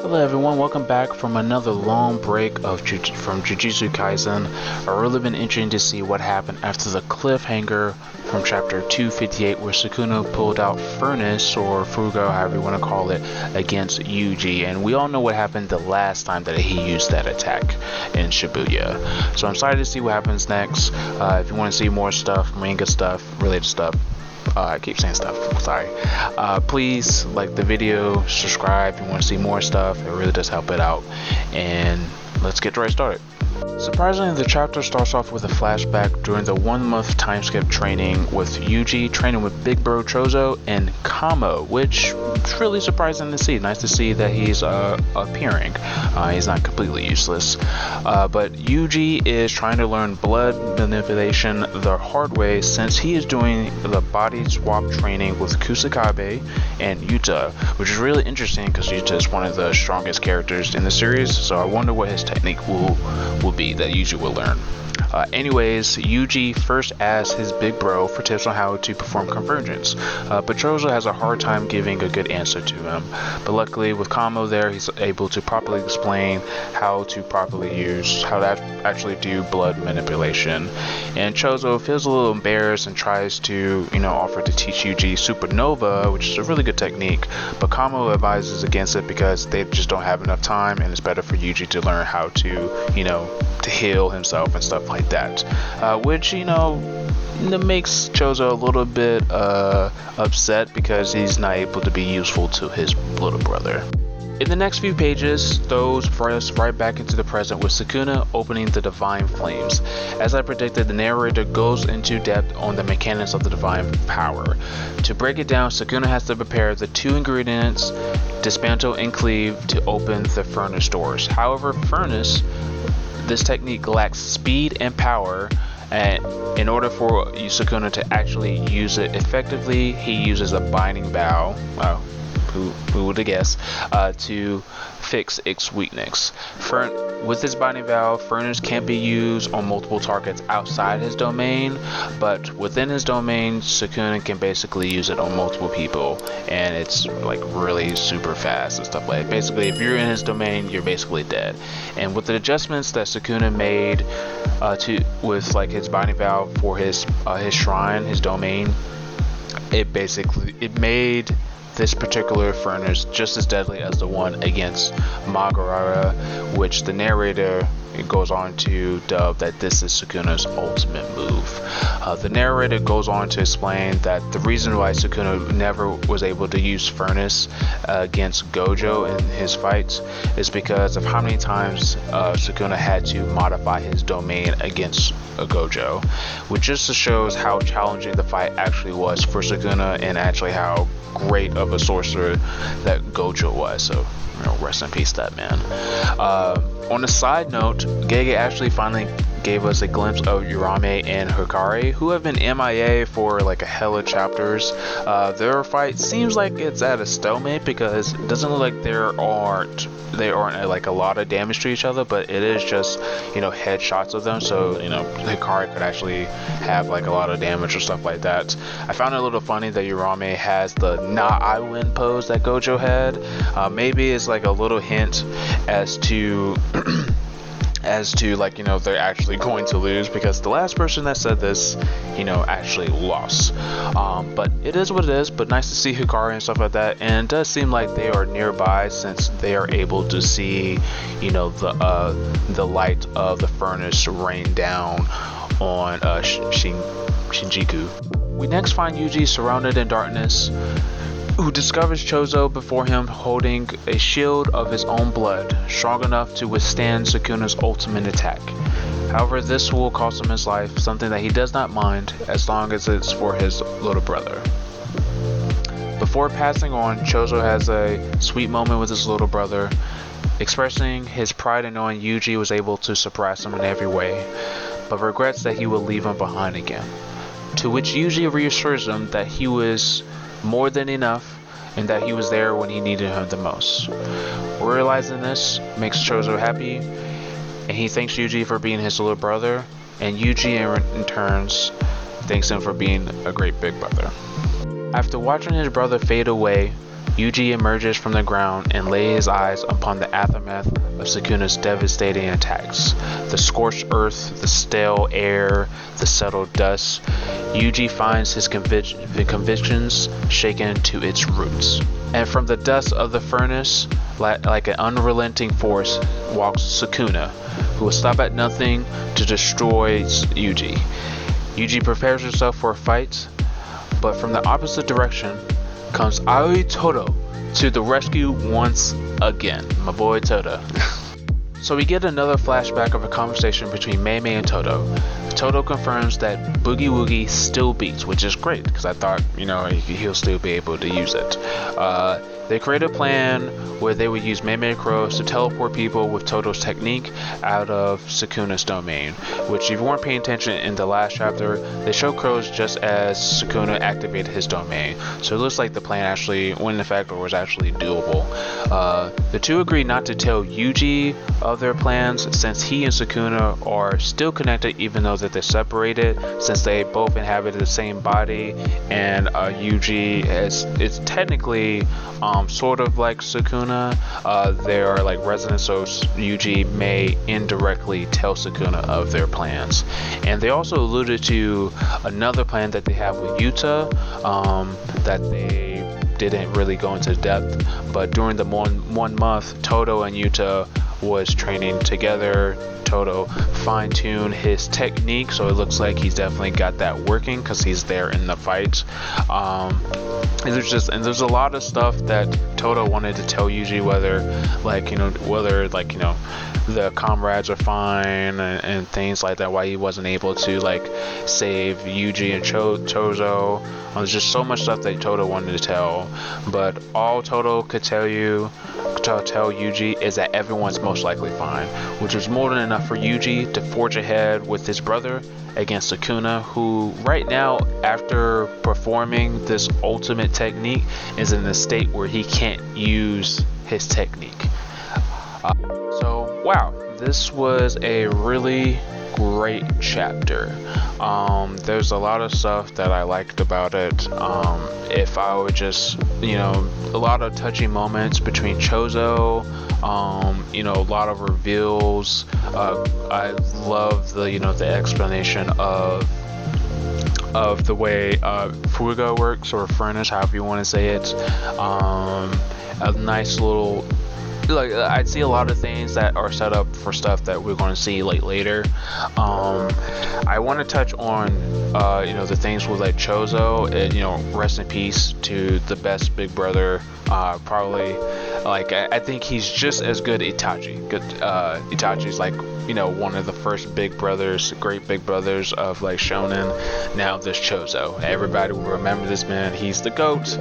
Hello everyone, welcome back from another long break from Jujutsu Kaisen. I've really been interested to see what happened after the cliffhanger from chapter 258 where Sukuna pulled out Furnace, or Fugo, however you want to call it, against Yuji. And we all know what happened the last time that he used that attack in Shibuya. So I'm excited to see what happens next. If you want to see more stuff, manga stuff, related stuff, I keep saying stuff, sorry. Please like the video, subscribe if you want to see more stuff. It really does help it out. And let's get right started. Surprisingly, the chapter starts off with a flashback during the 1 month time skip training with Yuji training with Big Bro Chozo and Kamo, which is really surprising to see. Nice to see that he's appearing. He's not completely useless. But Yuji is trying to learn blood manipulation the hard way since he is doing the body swap training with Kusakabe and Yuta, which is really interesting because Yuta is one of the strongest characters in the series, so I wonder what his technique will be that Yuji will learn. Anyways, Yuji first asks his big bro for tips on how to perform convergence, but Chozo has a hard time giving a good answer to him. But luckily, with Kamo there, he's able to properly explain how to actually do blood manipulation. And Chozo feels a little embarrassed and tries to, offer to teach Yuji Supernova, which is a really good technique. But Kamo advises against it because they just don't have enough time, and it's better for Yuji to learn how to, to heal himself and stuff like that, which makes Chozo a little bit upset because he's not able to be useful to his little brother. In the next few pages, throws us right back into the present with Sukuna opening the Divine Flames. As I predicted, the narrator goes into depth on the mechanics of the Divine Power. To break it down, Sukuna has to prepare the 2 ingredients, Dismantle and Cleave, to open the Furnace doors. However, this technique lacks speed and power, and in order for Sukuna to actually use it effectively, he uses a binding bow. Who would have guessed? To fix its weakness. With his binding bow, Furnace can't be used on multiple targets outside his domain, but within his domain, Sukuna can basically use it on multiple people, and it's like really super fast and stuff like that. Basically, if you're in his domain, you're basically dead. And with the adjustments that Sukuna made with like his binding bow for his shrine, his domain, it made this particular furnace just as deadly as the one against Magarara, which the narrator goes on to dub that this is Sukuna's ultimate move. The narrator goes on to explain that the reason why Sukuna never was able to use Furnace against Gojo in his fights is because of how many times Sukuna had to modify his domain against a Gojo, which just shows how challenging the fight actually was for Sukuna and actually how great of a sorcerer that Gojo was. So rest in peace, that man. On a side note, Gege actually finally gave us a glimpse of Urame and Hikari, who have been MIA for like a hell of chapters. Their fight seems like it's at a stalemate because it doesn't look like they aren't like a lot of damage to each other, but it is just headshots of them, so Hikari could actually have like a lot of damage or stuff like that. I found it a little funny that Urame has the "Nah, I win" pose that Gojo had. Maybe it's like a little hint as to they're actually going to lose, because the last person that said this actually lost. But it is what it is. But nice to see Hikari and stuff like that, and it does seem like they are nearby since they are able to see the light of the furnace rain down on Shinjuku. We next find Yuji surrounded in darkness, who discovers Chozo before him holding a shield of his own blood, strong enough to withstand Sukuna's ultimate attack. However, this will cost him his life, something that he does not mind as long as it's for his little brother. Before passing on, Chozo has a sweet moment with his little brother, expressing his pride in knowing Yuji was able to surprise him in every way, but regrets that he will leave him behind again. To which Yuji reassures him that he was more than enough and that he was there when he needed him the most. Realizing this makes Chozo happy, and he thanks Yuji for being his little brother, and Yuji in turns thanks him for being a great big brother. After watching his brother fade away, Yuji emerges from the ground and lays his eyes upon the aftermath of Sukuna's devastating attacks. The scorched earth, the stale air, the settled dust. Yuji finds his convictions shaken to its roots. And from the dust of the furnace, like an unrelenting force, walks Sukuna, who will stop at nothing to destroy Yuji. Yuji prepares himself for a fight, but from the opposite direction comes Aoi Toto to the rescue once again. My boy Toto. So we get another flashback of a conversation between Mei Mei and Toto. Toto confirms that Boogie Woogie still beats, which is great because I thought, he'll still be able to use it. They create a plan where they would use Mei Mei crows to teleport people with Toto's technique out of Sukuna's domain, which if you weren't paying attention in the last chapter, they show crows just as Sukuna activated his domain. So it looks like the plan actually went into effect or was actually doable. The two agree not to tell Yuji of their plans since he and Sukuna are still connected even though that they're separated, since they both inhabit the same body, and Yuji is technically sort of like Sukuna. They are like residents, so Yuji may indirectly tell Sukuna of their plans. And they also alluded to another plan that they have with Yuta that they didn't really go into depth, but during the 1 month, Toto and Yuta was training together. Toto fine-tuned his technique, so it looks like he's definitely got that working because he's there in the fight. And there's a lot of stuff that Toto wanted to tell Yuji, whether the comrades are fine and things like that, why he wasn't able to save Yuji and Chozo. There's just so much stuff that Toto wanted to tell, but all Toto could tell Yuji is that everyone's most likely fine, which was more than enough for Yuji to forge ahead with his brother against Sukuna, who right now, after performing this ultimate technique, is in a state where he can't use his technique. So wow, this was a really great chapter. There's a lot of stuff that I liked about it. If I would just, a lot of touching moments between Chozo, a lot of reveals. I love the explanation of the way Fuga works, or furnace, however you want to say it. A nice little, I'd see a lot of things that are set up for stuff that we're going to see later. I want to touch on the things with Chozo, and rest in peace to the best big brother. Probably I think he's just as good Itachi. Itachi's one of the first big brothers, great big brothers of Shonen. Now there's Chozo. Everybody will remember this man. He's the GOAT.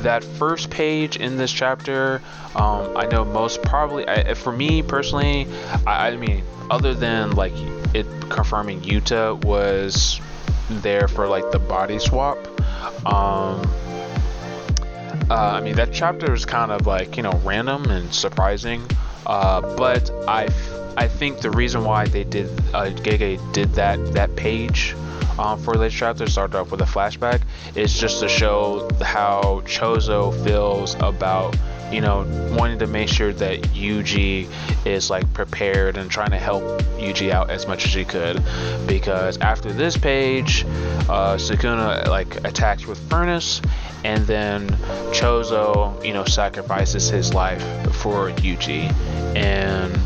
That first page in this chapter, I know most probably, for me personally, I mean, other than it confirming Yuta was there for the body swap, I mean, that chapter was kind of random and surprising, but I think the reason why they did Gege did that page for this chapter, started off with a flashback, is just to show how Chozo feels about wanting to make sure that Yuji is prepared and trying to help Yuji out as much as he could, because after this page, Sukuna attacks with Furnace, and then Chozo sacrifices his life for Yuji, and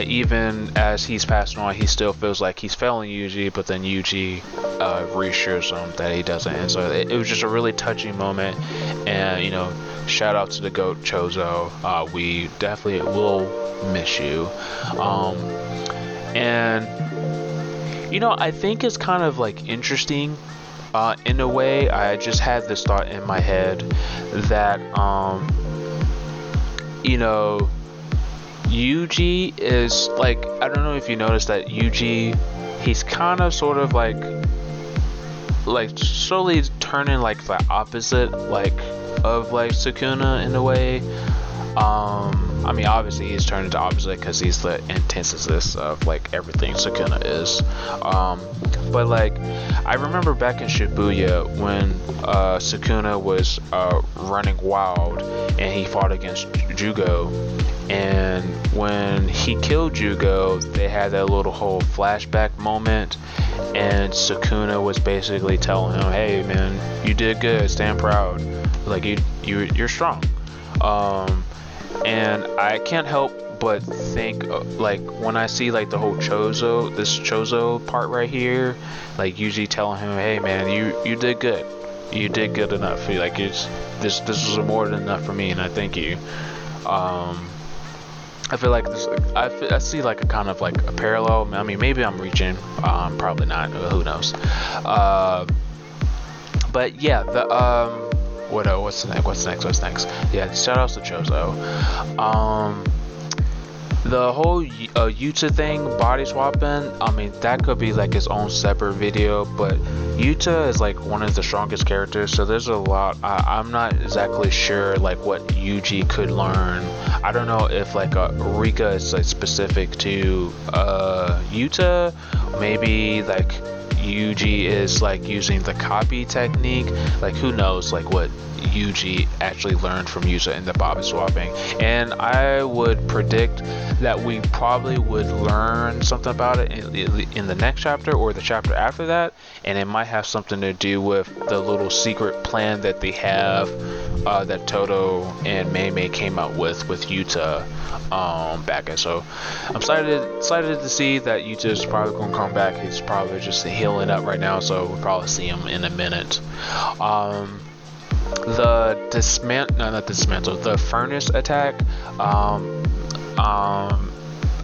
even as he's passing on, he still feels like he's failing Yuji, but then Yuji reassures him that he doesn't. And so it was just a really touching moment. And shout out to the GOAT Chozo. We definitely will miss you. And I think it's kind of interesting. In a way, I just had this thought in my head that Yuji is I don't know if you noticed that Yuji, he's kind of sort of slowly turning the opposite of Sukuna in a way. I mean, obviously he's turned into opposite because he's the antithesis of like everything Sukuna is. But like, I remember back in Shibuya when Sukuna was running wild and he fought against Jugo, and when he killed Jugo, they had that little whole flashback moment, and Sukuna was basically telling him, "Hey man, you did good. Stand proud. Like you're strong." And I can't help but think like when I see like the whole Chozo part right here, like Yuji telling him, "Hey man, you did good. You did good enough. Like this was more than enough for me, and I thank you." I feel like this. I see like a kind of like a parallel. I mean, maybe I'm reaching. Probably not. Who knows? But yeah, the what's next? Yeah, shout outs to Chozo. The whole Yuta thing, body swapping, I mean, that could be like its own separate video, but Yuta is like one of the strongest characters, so there's a lot. I'm not exactly sure like what Yuji could learn. I don't know if like Rika is like specific to Yuta, maybe like Yuji is like using the copy technique, like who knows like what Yuji actually learned from Yuta in the body swapping. And I would predict that we probably would learn something about it in the next chapter or the chapter after that, and it might have something to do with the little secret plan that they have that Toto and Mei came out with Yuta back in. So I'm excited to see that Yuta is probably going to come back. He's probably just healing up right now, so we'll probably see him in a minute. The furnace attack,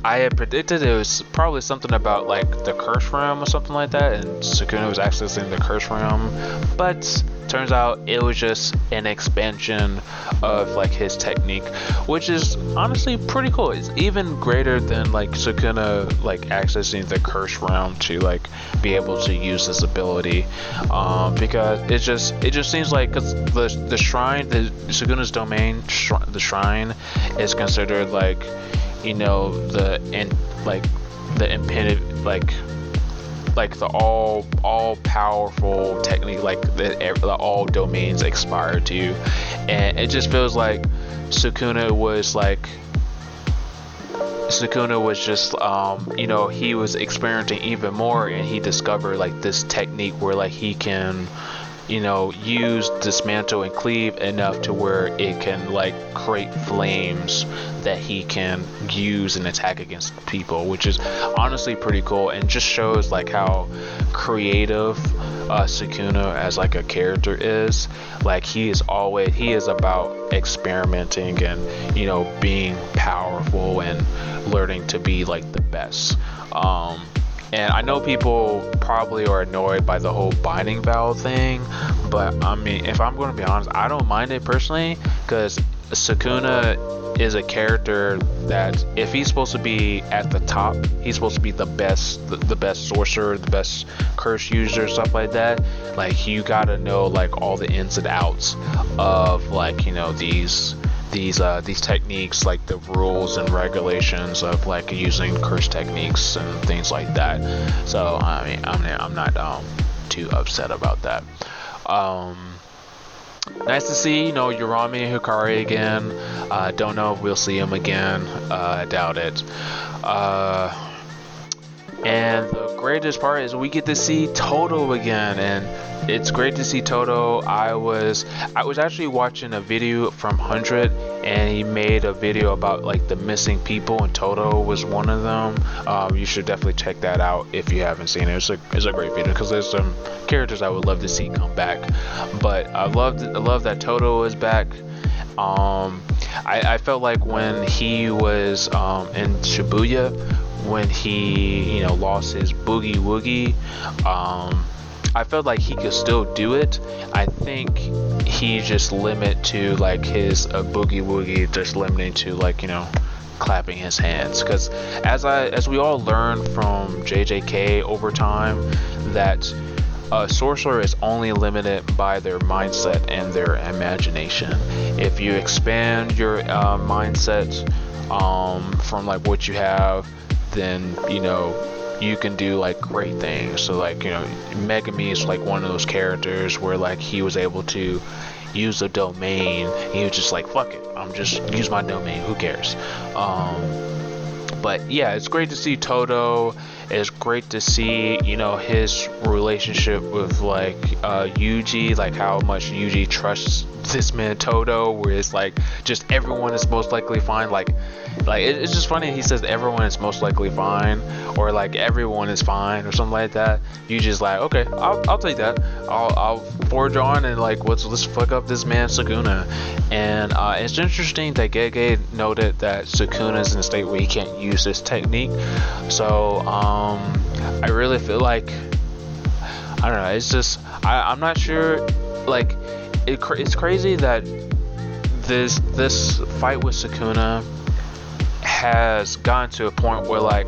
I had predicted it was probably something about like the curse realm or something like that, and Sukuna was accessing the curse realm, but turns out it was just an expansion of like his technique, which is honestly pretty cool. It's even greater than like Sukuna like accessing the curse realm to like be able to use this ability, because it just seems like, because the shrine, the Sukuna's domain, the shrine is considered like, you know, the impended like the all powerful technique, like that all domains expire to, and it just feels like Sukuna was just you know, he was experimenting even more, and he discovered like this technique where like he can, you know, use dismantle and cleave enough to where it can like create flames that he can use and attack against people, which is honestly pretty cool, and just shows like how creative Sukuna as like a character is. Like he is about experimenting and, you know, being powerful and learning to be like the best. And I know people probably are annoyed by the whole binding vow thing, but I mean, if I'm going to be honest, I don't mind it personally, because Sukuna is a character that if he's supposed to be at the top, he's supposed to be the best sorcerer, the best curse user, stuff like that. Like you gotta know like all the ins and outs of like, you know, these techniques, like the rules and regulations of like using curse techniques and things like that. So I mean, I'm not too upset about that. Nice to see, you know, Urami and Hikari again. Don't know if we'll see him again. I doubt it. And the greatest part is we get to see Toto again, and it's great to see Toto. I was actually watching a video from 100, and he made a video about like the missing people, and Toto was one of them. You should definitely check that out if you haven't seen it. It's a great video, because there's some characters I would love to see come back. But I love that Toto is back. I felt like when he was in Shibuya, when he, you know, lost his boogie woogie, I felt like he could still do it. I think he just limit to like his boogie woogie, just limiting to like, you know, clapping his hands, because as we all learned from JJK over time, that a sorcerer is only limited by their mindset and their imagination. If you expand your mindset from like what you have, then you can do like great things. So like Megami is like one of those characters where like he was able to use a domain. He was just like, fuck it, I'm just use my domain, who cares. But yeah, it's great to see Toto. It's great to see his relationship with like Yuji, like how much Yuji trusts this man Toto, where it's like just everyone is most likely fine. Like it's just funny, he says everyone is most likely fine, or like everyone is fine, or something like that. Yuji's like, okay, I'll take that. I'll forge on and like let's fuck up this man Sukuna. And it's interesting that Gege noted that Sukuna is in a state where he can't use this technique. So I really feel like, I don't know, it's just I'm not sure. Like it's crazy that this fight with Sukuna has gotten to a point where like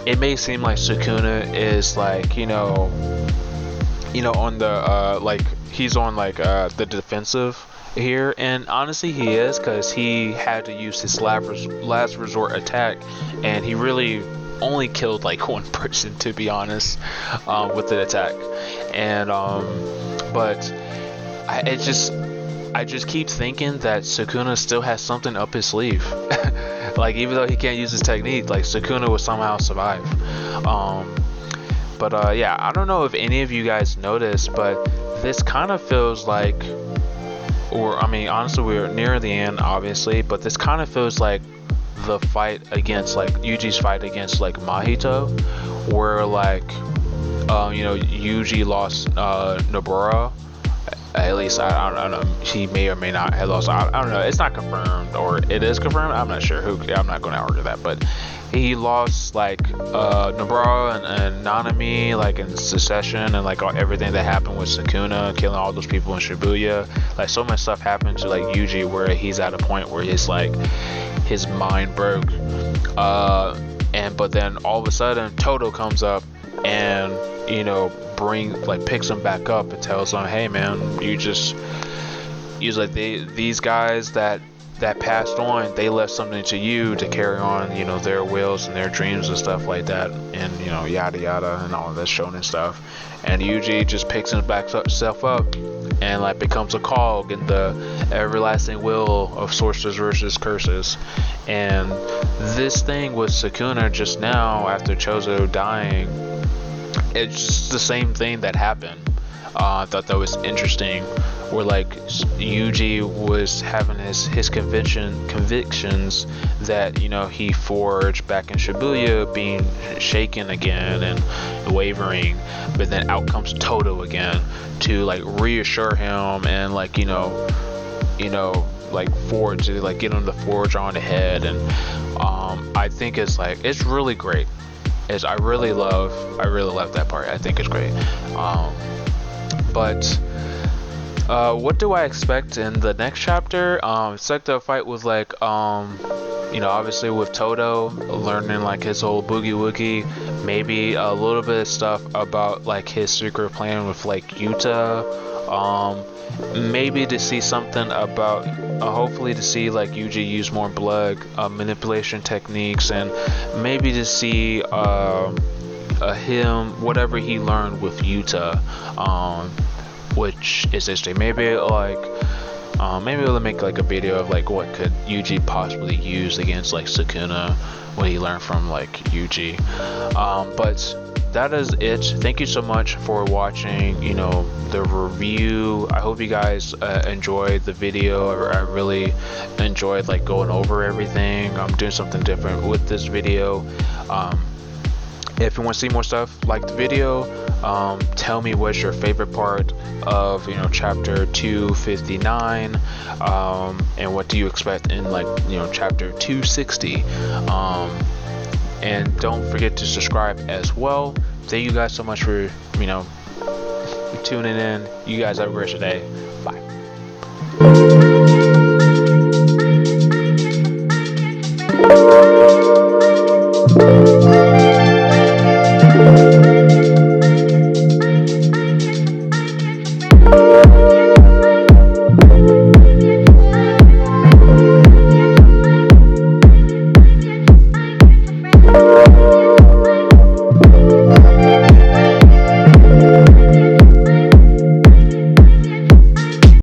it may seem like Sukuna is like on the like he's on like the defensive here, and honestly he is, because he had to use his last resort attack, and he really only killed like one person, to be honest, with the attack. And but I just keep thinking that Sukuna still has something up his sleeve. Like even though he can't use his technique, like Sukuna will somehow survive. But yeah, I don't know if any of you guys noticed, but this kind of feels like, or I mean honestly we're near the end obviously, but this kind of feels like the fight against like Yuji's fight against like Mahito, where like Yuji lost Nobara. At least I don't know, he may or may not have lost. I don't know, it's not confirmed, or it is confirmed, I'm not sure. I'm not going to argue that, but he lost like Nobara and Nanami like in succession, and like everything that happened with Sukuna killing all those people in Shibuya. Like so much stuff happened to like Yuji where he's at a point where he's like his mind broke, but then all of a sudden Toto comes up and picks him back up and tells him, hey man, these guys that passed on, they left something to you to carry on their wills and their dreams and stuff like that, and yada yada and all of that shonen stuff. And Yuji just picks himself up and like becomes a cog in the everlasting wheel of sorcerers versus curses. And this thing with Sukuna just now after Chozo dying, it's just the same thing that happened. I thought that was interesting, where like Yuji was having his convictions that he forged back in Shibuya being shaken again and wavering, but then out comes Toto again to like reassure him and like like forge, like get him the forge on ahead. And I think it's really great. I really love that part. I think it's great. But what do I expect in the next chapter? Expect a fight with like obviously with Toto learning like his whole boogie woogie, maybe a little bit of stuff about like his secret plan with like Yuta, maybe to see something about hopefully to see like Yuji use more blood manipulation techniques, and maybe to see him whatever he learned with Yuta, which is interesting. Maybe we'll make like a video of like what could Yuji possibly use against like Sukuna, what he learned from like Yuji. But that is it. Thank you so much for watching the review. I hope you guys enjoyed the video. I really enjoyed like going over everything. I'm doing something different with this video. If you want to see more stuff, like the video. Tell me what's your favorite part of chapter 259, and what do you expect in like chapter 260. And don't forget to subscribe as well. Thank you guys so much for tuning in. You guys have a great day. Bye.